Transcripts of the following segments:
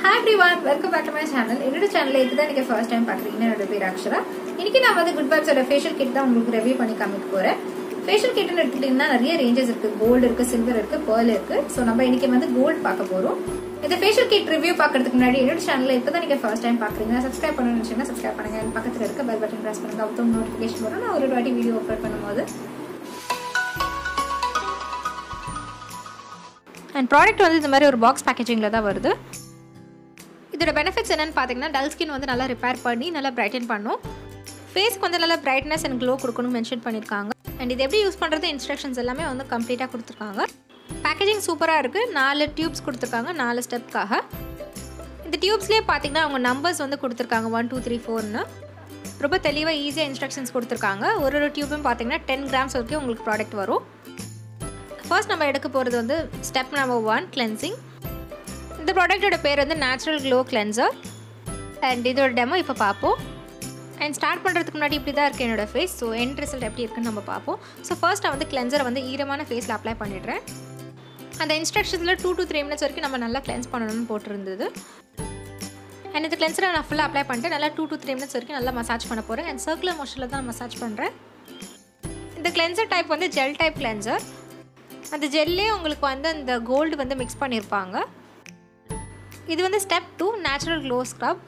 Hi everyone, welcome back to my channel. In this channel, if you are first time watching, I am Akshara. Today, I am good vibes facial kit review facial kit is ranges gold, silver, pearl. So, we will gold. If you facial kit review this channel, if you are first time watching, subscribe to the subscribe and the bell button press the notification video upload. And product is a box packaging. இதோட benefits என்னன்னு பாத்தீங்கன்னா dull skin வந்து நல்லா repair பண்ணி நல்லா Brayton பண்ணும். ஃபேஸ்க்கு வந்து நல்லா பிரைட்னஸ் and glow கொடுக்கணும் மென்ஷன் பண்ணிருக்காங்க. and இது எப்படி யூஸ் பண்றது இன்ஸ்ட்ரக்ஷன்ஸ் எல்லாமே வந்து கம்ப்ளீட்டா கொடுத்திருக்காங்க. பேக்கேஜிங் சூப்பரா இருக்கு. 4 டியூப்ஸ் கொடுத்திருக்காங்க 4 ஸ்டெப்காக. இந்த டியூப்ஸ்லயே பாத்தீங்கன்னா அவங்க நம்பர்ஸ் வந்து கொடுத்திருக்காங்க 1 2 3 4 ன்னு. ரொம்ப தெளிவா ஈஸியா இன்ஸ்ட்ரக்ஷன்ஸ் கொடுத்திருக்காங்க. ஒரு டியூபும் பாத்தீங்கன்னா 10 grams வரைக்கும் உங்களுக்கு ப்ராடக்ட் வரும். ஃபர்ஸ்ட் நம்ம எடுக்க போறது வந்து ஸ்டெப் நம்பர் 1 கிளென்சிங். இந்த ப்ராடக்ட்டோட பேர் வந்து நேச்சுரல் க்ளோ கிளென்சர் அண்ட் இதோட டெமோ இப்போ பார்ப்போம். அண்ட் ஸ்டார்ட் பண்ணுறதுக்கு முன்னாடி இப்படி தான் இருக்குது என்னோட ஃபேஸ். ஸோ எண்ட் ரிசல்ட் எப்படி இருக்குன்னு நம்ம பார்ப்போம். ஸோ ஃபர்ஸ்ட் நான் வந்து கிளென்சரை வந்து ஈரமான ஃபேஸில் அப்ளை பண்ணிடுறேன். அந்த இன்ஸ்ட்ரக்ஷன்ஸில் 2 to 3 minutes வரைக்கும் நம்ம நல்லா கிளென்ஸ் பண்ணணும்னு போட்டிருந்தது. அண்ட் இந்த கிளென்சரை நான் ஃபுல்லாக அப்ளை பண்ணிட்டு நல்லா 2 to 3 minutes வரைக்கும் நல்லா மசாஜ் பண்ண போகிறேன். அண்ட் சர்க்குலர் மோஷனில் தான் மசாஜ் பண்ணுறேன். இந்த கிளென்சர் டைப் வந்து ஜெல் டைப் கிளென்சர். அந்த ஜெல்லே உங்களுக்கு வந்து அந்த கோல்டு வந்து மிக்ஸ் பண்ணியிருப்பாங்க. இது வந்து step 2 natural glow scrub.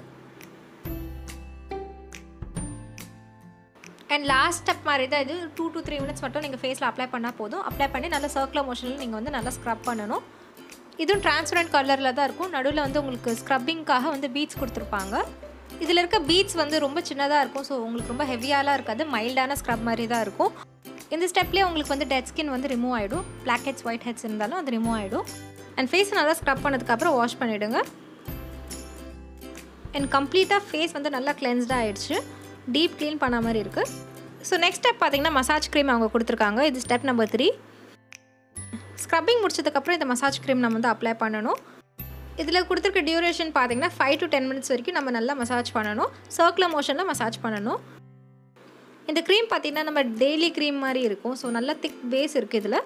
And last step மாதிரி தான் இது 2 to 3 minutes மட்டும் நீங்கள் ஃபேஸில் அப்ளை பண்ணால் போதும். அப்ளை பண்ணி நல்லா சர்க்குலர் மோஷனில் நீங்கள் வந்து நல்லா ஸ்க்ரப் பண்ணணும். இதுவும் டிரான்ஸ்பரண்ட் கலரில் தான் இருக்கும். நடுவில் வந்து உங்களுக்கு ஸ்க்ரப்பிங்காக வந்து பீட்ஸ் கொடுத்துருப்பாங்க. இதில் இருக்க பீட்ஸ் வந்து ரொம்ப சின்னதாக இருக்கும். ஸோ உங்களுக்கு ரொம்ப ஹெவியாலாம் இருக்காது. மைல்டான ஸ்க்ரப் மாதிரி தான் இருக்கும். இந்த ஸ்டெப்லேயே உங்களுக்கு வந்து டெட் ஸ்கின் வந்து ரிமூவ் ஆகிடும். பிளாக் ஹெட்ஸ் ஒயிட் ஹெட்ஸ் இருந்தாலும் அது ரிமூவ் ஆகிடும். அண்ட் ஃபேஸை நல்லா ஸ்க்ரப் பண்ணதுக்கப்புறம் வாஷ் பண்ணிவிடுங்க. அண்ட் கம்ப்ளீட்டாக ஃபேஸ் வந்து நல்லா கிளென்ஸ்டாக ஆகிடுச்சு. டீப் க்ளீன் பண்ண மாதிரி இருக்குது. ஸோ நெக்ஸ்ட் ஸ்டெப் பார்த்திங்கன்னா மசாஜ் க்ரீம் அவங்க கொடுத்துருக்காங்க. இது ஸ்டெப் நம்பர் 3. ஸ்க்ரப்பிங் முடிச்சதுக்கப்புறம் இந்த மசாஜ் க்ரீம் நம்ம வந்து அப்ளை பண்ணணும். இதில் கொடுத்துருக்க டியூரேஷன் பார்த்திங்கன்னா 5 to 10 minutes வரைக்கும் நம்ம நல்லா மசாஜ் பண்ணணும். சர்க்குலர் மோஷனில் மசாஜ் பண்ணணும். இந்த க்ரீம் பார்த்திங்கன்னா நம்ம டெய்லி க்ரீம் மாதிரி இருக்கும். ஸோ நல்லா திக் பேஸ் இருக்குது இதில்.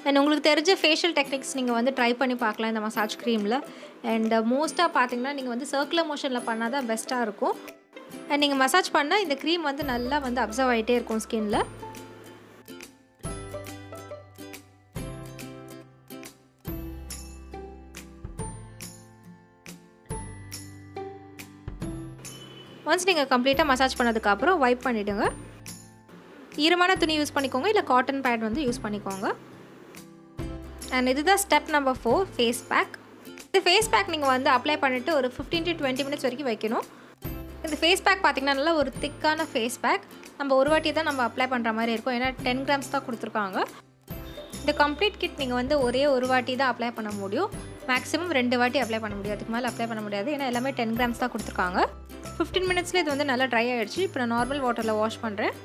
அண்ட் உங்களுக்கு தெரிஞ்ச ஃபேஷியல் டெக்னிக்ஸ் நீங்கள் வந்து ட்ரை பண்ணி பார்க்கலாம் இந்த மசாஜ் க்ரீமில். அண்ட் மோஸ்ட்டாக பார்த்தீங்கன்னா நீங்கள் வந்து சர்க்குலர் மோஷனில் பண்ணால் தான் பெஸ்ட்டாக இருக்கும். அண்ட் நீங்கள் மசாஜ் பண்ணால் இந்த க்ரீம் வந்து நல்லா வந்து அப்சர்வ் ஆகிட்டே இருக்கும் ஸ்கின்னில். ஒன்ஸ் நீங்கள் கம்ப்ளீட்டாக மசாஜ் பண்ணதுக்கப்புறம் வைப் பண்ணிவிடுங்க. ஈரமான துணி யூஸ் பண்ணிக்கோங்க, இல்லை காட்டன் பேட் வந்து யூஸ் பண்ணிக்கோங்க. அண்ட் இதுதான் ஸ்டெப் நம்பர் 4 ஃபேஸ் பேக். இந்த ஃபேஸ் பேக் நீங்கள் வந்து அப்ளை பண்ணிவிட்டு ஒரு 15 to 20 minutes வரைக்கும் வைக்கணும். இந்த ஃபேஸ் பேக் பார்த்திங்கன்னா நல்லா ஒரு திக்கான ஃபேஸ் பேக். நம்ம ஒரு வாட்டி தான் நம்ம அப்ளை பண்ணுற மாதிரி இருக்கும். ஏன்னா 10 grams தான் கொடுத்துருக்காங்க. இந்த கம்ப்ளீட் கிட் நீங்கள் வந்து ஒரே ஒரு வாட்டி தான் அப்ளை பண்ண முடியும். மேக்ஸிமம் 2 வாட்டி அப்ளை பண்ண முடியும். அதுக்கு மேலே அப்ளை பண்ண முடியாது. ஏன்னா எல்லாமே 10 grams தான் கொடுத்துருக்காங்க. 15 minutesல இது வந்து நல்லா ட்ரை ஆகிடுச்சு. இப்போ நான் நார்மல் வாட்டரில் வாஷ் பண்ணுறேன்.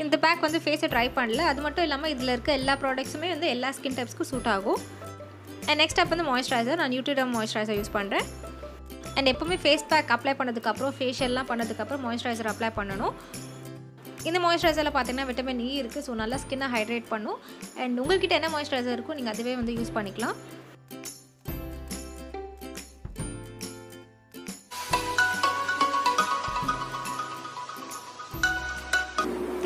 இந்த பேக் வந்து ஃபேஸை ட்ரை பண்ணல. அது மட்டும் இல்லாமல் இதில் இருக்க எல்லா ப்ராடக்ட்ஸுமே வந்து எல்லா ஸ்கின் டைப்ஸ்க்கும் சூட் ஆகும். அண்ட் நெக்ஸ்ட் ஸ்டெப் வந்து மாய்ஸ்சரைசர். நான் நியூட்ரிடம் மாய்ஸ்சரைசர் யூஸ் பண்ணுறேன். அண்ட் எப்போவுமே ஃபேஸ் பேக் அப்ளை பண்ணதுக்கப்புறம் ஃபேஷியல்லாம் பண்ணதுக்கப்புறம் மாய்ஸ்சரைசர் அப்ளை பண்ணணும். இந்த மாய்ஸ்சரைசரில் பார்த்தீங்கன்னா விட்டமின் இ இருக்குது. ஸோ நல்லா ஸ்கின்னை ஹைட்ரேட் பண்ணும். அண்ட் உங்கள்கிட்ட என்ன மாய்ஸ்சரைசர் இருக்கோ நீங்கள் அதுவே வந்து யூஸ் பண்ணிக்கலாம்.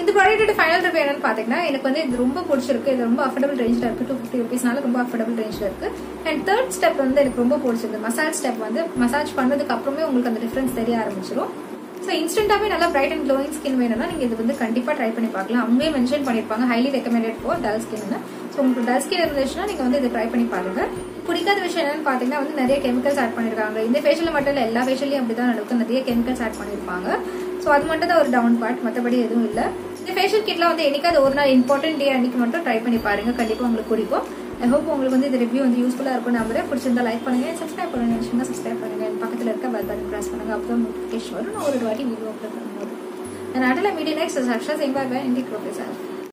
இந்த ப்ராடக்ட்டோட ஃபைனல் ரிவ்யூ என்னன்னு பாத்தீங்கன்னா எனக்கு வந்து இது ரொம்ப பிடிச்சிருக்கு. இது ரொம்ப அஃபோர்டபிள் ரேஞ்சில் இருக்கு. 250 rupeesனால ரொம்ப அஃபோர்டபிள் ரேஞ்சில் இருக்கு. அண்ட் தேர்ட் ஸ்டெப் வந்து எனக்கு ரொம்ப பிடிச்சிருக்கு. மசாஜ் ஸ்டெப் வந்து மசாஜ் பண்ணதுக்கு அப்புறமே உங்களுக்கு அந்த டிஃபரன்ஸ் தெரிய ஆரம்பிச்சிடும். ஸோ இன்ஸ்டன்டாவே நல்லா பிரைட் அண்ட் க்ளோயிங் ஸ்கின் வேணும்னா நீங்க இது வந்து கண்டிப்பா ட்ரை பண்ணி பார்க்கலாம். அவங்களே மென்ஷன் பண்ணிருப்பாங்க highly recommended for dull skin. So உங்களுக்கு டல் ஸ்கின் இருந்துச்சுன்னா நீங்க வந்து இதை ட்ரை பண்ணி பாருங்க. பிடிக்காத விஷயம் என்னன்னு பாத்தீங்கன்னா வந்து நிறைய கெமிக்கல்ஸ் ஆட் பண்ணிருக்காங்க. இந்த ஃபேஷியல் மட்டும் இல்லை, எல்லா ஃபேஷியலையும் அப்படிதான் நடக்கும். நிறைய கெமிக்கல்ஸ் ஆட் பண்ணிருப்பாங்க. ஸோ அது மட்டும் தான் ஒரு டவுன் பார்ட், மற்றபடி எதுவும் இல்லை. இந்த ஃபேஷியல் கிட்ல வந்து என்னைக்காவது ஒரு நாள் இம்பார்ட்டன்ட் டே அன்னைக்கு மட்டும் ட்ரை பண்ணி பாருங்க. கண்டிப்பா உங்களுக்கு பிடிக்கும். ஐ ஹோப் உங்களுக்கு வந்து இந்த ரிவ்யூ வந்து யூஸ்ஃபுல்லா இருக்கும் நம்புறேன். பிடிச்சிருந்தா லைக் பண்ணுங்க, சப்ஸ்கிரைப் பண்ணுங்க, சப்ஸ்கிரைப் பண்ணுங்க. பக்கத்தில் இருக்க பெல் பட்டன் பிரஸ் பண்ணுங்க. அப்பதான் நோட்டிஃபிகேஷன் வரும் நான் ஒரு வாட்டி வீடியோ அப்லோட் பண்ணும்போது. நான் அடல media next Akshara saying bye bye and take care of yourself.